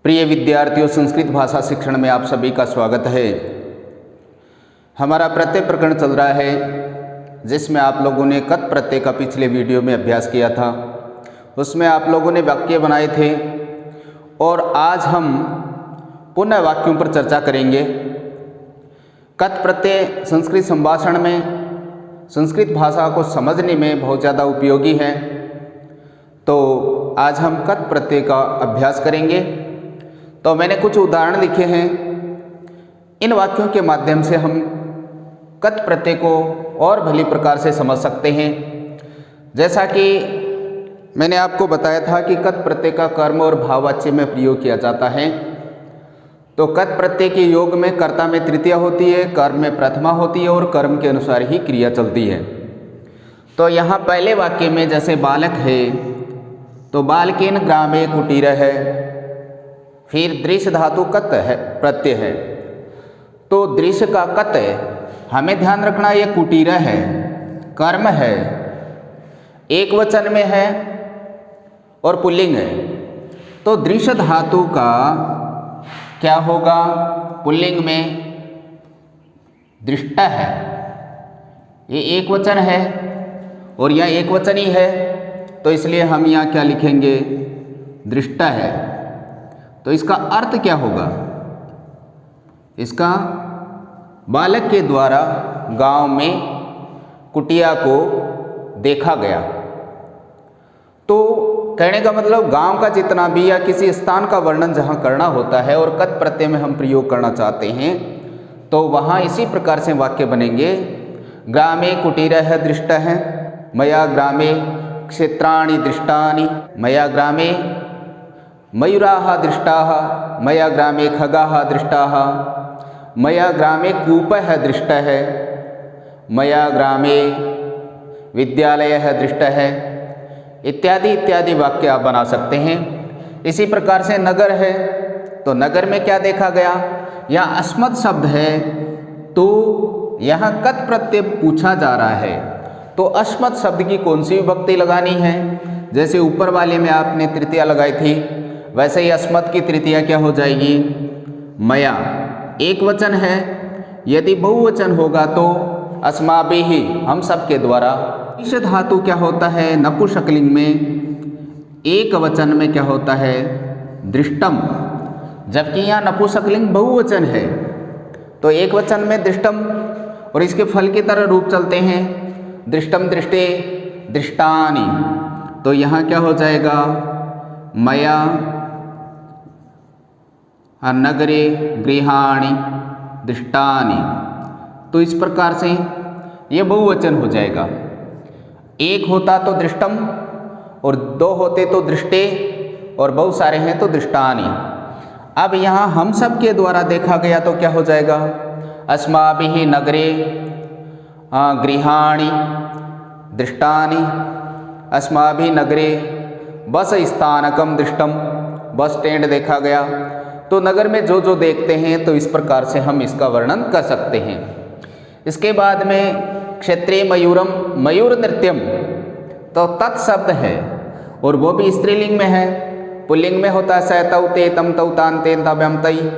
प्रिय विद्यार्थियों, संस्कृत भाषा शिक्षण में आप सभी का स्वागत है। हमारा प्रत्यय प्रकरण चल रहा है जिसमें आप लोगों ने कत प्रत्यय का पिछले वीडियो में अभ्यास किया था। उसमें आप लोगों ने वाक्य बनाए थे और आज हम पुनः वाक्यों पर चर्चा करेंगे। कत प्रत्यय संस्कृत संभाषण में संस्कृत भाषा को समझने में बहुत ज़्यादा उपयोगी है, तो आज हम कत प्रत्यय का अभ्यास करेंगे। तो मैंने कुछ उदाहरण लिखे हैं, इन वाक्यों के माध्यम से हम कत प्रत्यय को और भली प्रकार से समझ सकते हैं। जैसा कि मैंने आपको बताया था कि कत प्रत्यय का कर्म और भाववाच्य में प्रयोग किया जाता है। तो कत प्रत्यय के योग में कर्ता में तृतीया होती है, कर्म में प्रथमा होती है और कर्म के अनुसार ही क्रिया चलती है। तो यहाँ पहले वाक्य में जैसे बालक है तो बालकेन ग्रामे कुटीर है, फिर दृश्य धातु कत है प्रत्यय है, तो दृश्य का कत हमें ध्यान रखना ये कुटीर है, कर्म है, एक वचन में है और पुल्लिंग है। तो दृश्य धातु का क्या होगा? पुल्लिंग में दृष्टा है, ये एक वचन है और यह एक वचन ही है, तो इसलिए हम यहाँ क्या लिखेंगे? दृष्टा है। तो इसका अर्थ क्या होगा? इसका बालक के द्वारा गांव में कुटिया को देखा गया। तो कहने का मतलब गांव का जितना भी या किसी स्थान का वर्णन जहां करना होता है और कत प्रत्यय में हम प्रयोग करना चाहते हैं, तो वहां इसी प्रकार से वाक्य बनेंगे। ग्रामे कुटीरः दृष्टः, मया ग्रामे क्षेत्राणि दृष्टानि, मया ग्रामे मयूराः दृष्टाः, मया ग्रामे खगाः दृष्टाः, मया ग्रामे कूपः दृष्टः, मया ग्रामे विद्यालयः दृष्टः, इत्यादि इत्यादि वाक्य आप बना सकते हैं। इसी प्रकार से नगर है, तो नगर में क्या देखा गया? यहाँ अस्मत् शब्द है, तो यहाँ कत प्रत्यय पूछा जा रहा है। तो अस्मत् शब्द की कौन सी विभक्ति लगानी है? जैसे ऊपर वाले में आपने तृतीया लगाई थी, वैसे ही अस्मत् की तृतीया क्या हो जाएगी? मया। एक वचन है, यदि बहुवचन होगा तो अस्माभिः, हम सब के द्वारा। इस धातु क्या होता है? नपुंसकलिंग में एक वचन में क्या होता है? दृष्टम। जबकि यहाँ नपुंसकलिंग बहुवचन है, तो एक वचन में दृष्टम और इसके फल की तरह रूप चलते हैं, दृष्टम दृष्टे दृष्टानि। तो यहाँ क्या हो जाएगा? मया नगरे गृहाणि दृष्टानि। तो इस प्रकार से ये बहुवचन हो जाएगा। एक होता तो दृष्टम और दो होते तो दृष्टे और बहुत सारे हैं तो दृष्टानि। अब यहाँ हम सब के द्वारा देखा गया तो क्या हो जाएगा? अस्माभिः नगरे गृहाणि दृष्टानि, अस्माभिः नगरे बस स्थानकम दृष्टम, बस स्टैंड देखा गया। तो नगर में जो जो देखते हैं तो इस प्रकार से हम इसका वर्णन कर सकते हैं। इसके बाद में क्षेत्रीय मयूरम, मयूर नृत्यम, तो तत् शब्द है और वो भी स्त्रीलिंग में है। पुल्लिंग में होता है स तौ ते तम तौ तान तेन तव्यम तई,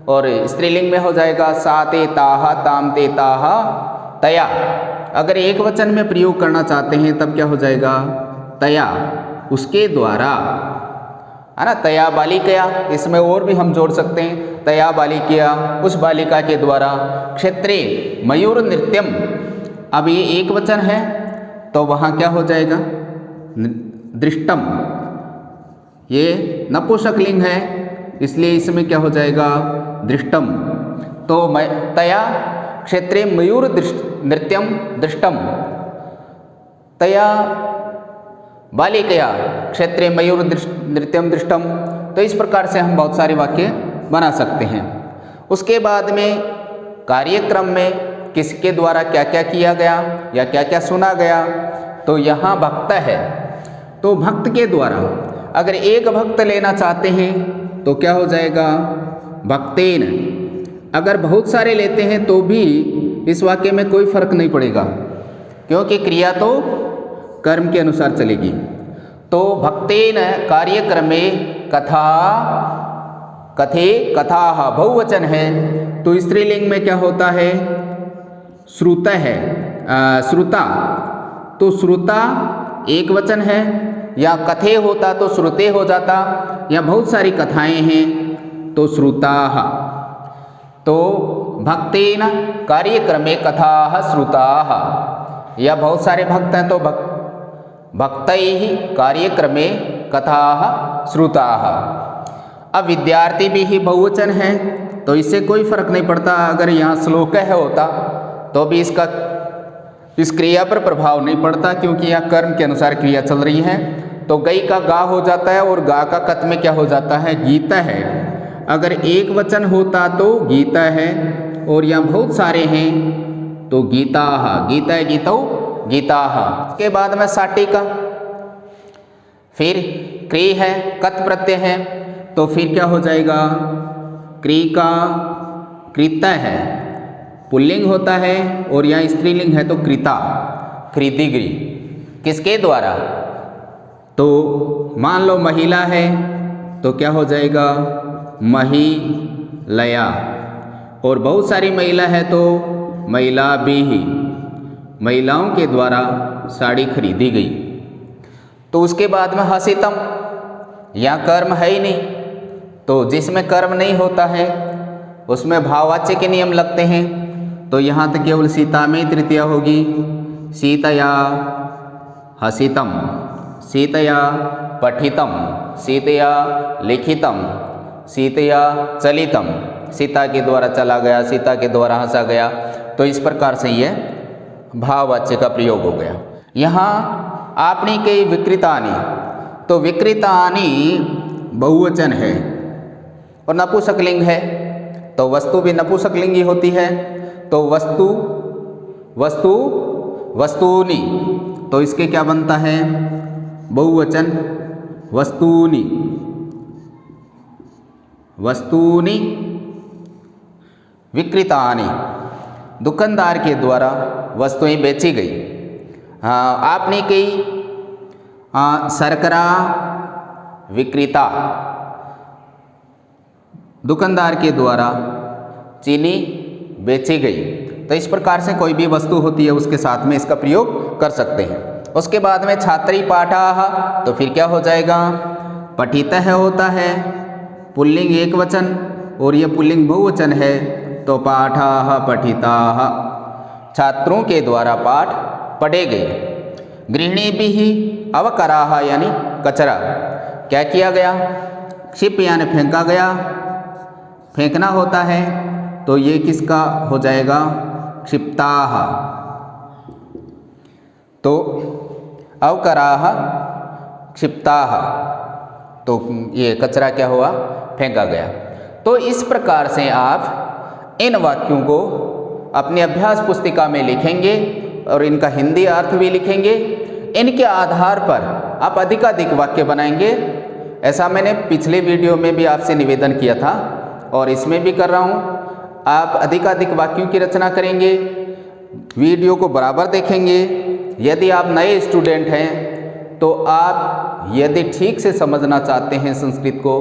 और स्त्रीलिंग में हो जाएगा सा ते ताहा ताम ते ताहा तया। अगर एक वचन में प्रयोग करना चाहते हैं तब क्या हो जाएगा? तया, उसके द्वारा, है ना। तया बालिकया, इसमें और भी हम जोड़ सकते हैं, तया बालिकया, उस बालिका के द्वारा। क्षेत्रे मयूर नृत्यम, अब ये एक वचन है तो वहाँ क्या हो जाएगा? दृष्टम। ये नपुंसकलिंग है इसलिए इसमें क्या हो जाएगा? दृष्टम। तो तया क्षेत्रे मयूर नृत्यम दृष्टम, तया बालिकया क्षेत्रे मयूर नृत्यम दृष्टम। तो इस प्रकार से हम बहुत सारे वाक्य बना सकते हैं। उसके बाद में कार्यक्रम में किसके द्वारा क्या क्या किया गया या क्या क्या सुना गया, तो यहाँ भक्त है, तो भक्त के द्वारा। अगर एक भक्त लेना चाहते हैं तो क्या हो जाएगा? भक्तेन। अगर बहुत सारे लेते हैं तो भी इस वाक्य में कोई फर्क नहीं पड़ेगा, क्योंकि क्रिया तो कर्म के अनुसार चलेगी। तो भक्तेन कार्यक्रमे कथा कथे कथाः बहुवचन है, तो स्त्रीलिंग में क्या होता है? श्रुत है, श्रुता। तो श्रुता एक वचन है, या कथे होता तो श्रुते हो जाता, या बहुत सारी कथाएं हैं तो श्रुताः। तो भक्तेन कार्यक्रमे कथाः श्रुताः, या बहुत सारे भक्त हैं तो भक्तैः कार्यक्रमे कथाः श्रुताः। अब विद्यार्थी भी ही बहुवचन है, तो इससे कोई फर्क नहीं पड़ता। अगर यहाँ श्लोक है होता तो भी इसका इस क्रिया पर प्रभाव नहीं पड़ता, क्योंकि यहाँ कर्म के अनुसार क्रिया चल रही है। तो गई का गा हो जाता है, और गा का कत में क्या हो जाता है? गीता है। अगर एक वचन होता तो गीता है, और यहाँ बहुत सारे हैं तो गीताः, गीता है गीतौ गीताः। उसके बाद में साटी का, फिर क्री है, कत प्रत्यय है, तो फिर क्या हो जाएगा? क्री का कृता है, पुल्लिंग होता है, और यहाँ स्त्रीलिंग है तो कृता, कृतिगिरी। किसके द्वारा? तो मान लो महिला है तो क्या हो जाएगा? महिलया। और बहुत सारी महिला है तो महिला भी ही, महिलाओं के द्वारा साड़ी खरीदी गई। तो उसके बाद में हसितम, यहाँ कर्म है ही नहीं, तो जिसमें कर्म नहीं होता है उसमें भाववाच्य के नियम लगते हैं। तो यहाँ तक केवल सीता में तृतीया होगी। सीतया हसितम, सीतया पठितम, सीतया लिखितम, सीतया चलितम। सीता के द्वारा चला गया, सीता के द्वारा हंसा गया। तो इस प्रकार से यह भाववाच्य का प्रयोग हो गया। यहाँ आपने कई विकृतानि, तो विकृतानि बहुवचन है और नपुंसकलिंग है, तो वस्तु भी नपुंसकलिंगी होती है। तो वस्तु, वस्तु, वस्तूनि, तो इसके क्या बनता है? बहुवचन वस्तूनि, वस्तूनि। विक्रेतानि, दुकानदार के द्वारा वस्तुएं बेची गई। आपने कही शर्करा विक्रेता, दुकानदार के द्वारा चीनी बेची गई। तो इस प्रकार से कोई भी वस्तु होती है उसके साथ में इसका प्रयोग कर सकते हैं। उसके बाद में छात्री पाठाः, तो फिर क्या हो जाएगा? पठितः होता है, पुल्लिंग एक वचन, और ये पुल्लिंग बहुवचन है, तो पाठाः पठिताः, छात्रों के द्वारा पाठ पढ़े गए। गृहिणीभिः अवकराः, यानी कचरा क्या किया गया? क्षिप यानी फेंका गया, फेंकना होता है, तो ये किसका हो जाएगा? क्षिप्ताः। तो अवकराः क्षिप्ताः, तो ये कचरा क्या हुआ? फेंका गया। तो इस प्रकार से आप इन वाक्यों को अपनी अभ्यास पुस्तिका में लिखेंगे और इनका हिंदी अर्थ भी लिखेंगे। इनके आधार पर आप अधिकाधिक वाक्य बनाएंगे। ऐसा मैंने पिछले वीडियो में भी आपसे निवेदन किया था और इसमें भी कर रहा हूँ। आप अधिकाधिक वाक्यों की रचना करेंगे, वीडियो को बराबर देखेंगे। यदि आप नए स्टूडेंट हैं तो आप यदि ठीक से समझना चाहते हैं संस्कृत को,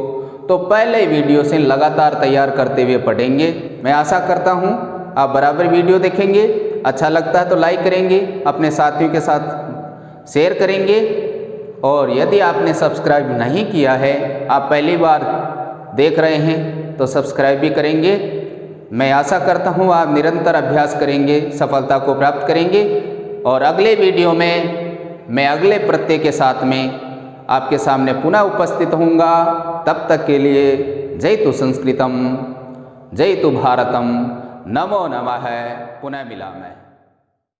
तो पहले वीडियो से लगातार तैयार करते हुए पढ़ेंगे। मैं आशा करता हूँ आप बराबर वीडियो देखेंगे। अच्छा लगता है तो लाइक करेंगे, अपने साथियों के साथ शेयर करेंगे, और यदि आपने सब्सक्राइब नहीं किया है, आप पहली बार देख रहे हैं, तो सब्सक्राइब भी करेंगे। मैं आशा करता हूँ आप निरंतर अभ्यास करेंगे, सफलता को प्राप्त करेंगे, और अगले वीडियो में मैं अगले प्रत्यय के साथ में आपके सामने पुनः उपस्थित होऊंगा। तब तक के लिए जयतु संस्कृतम, जयतु भारतम, नमो नमः। पुनः मिलामः।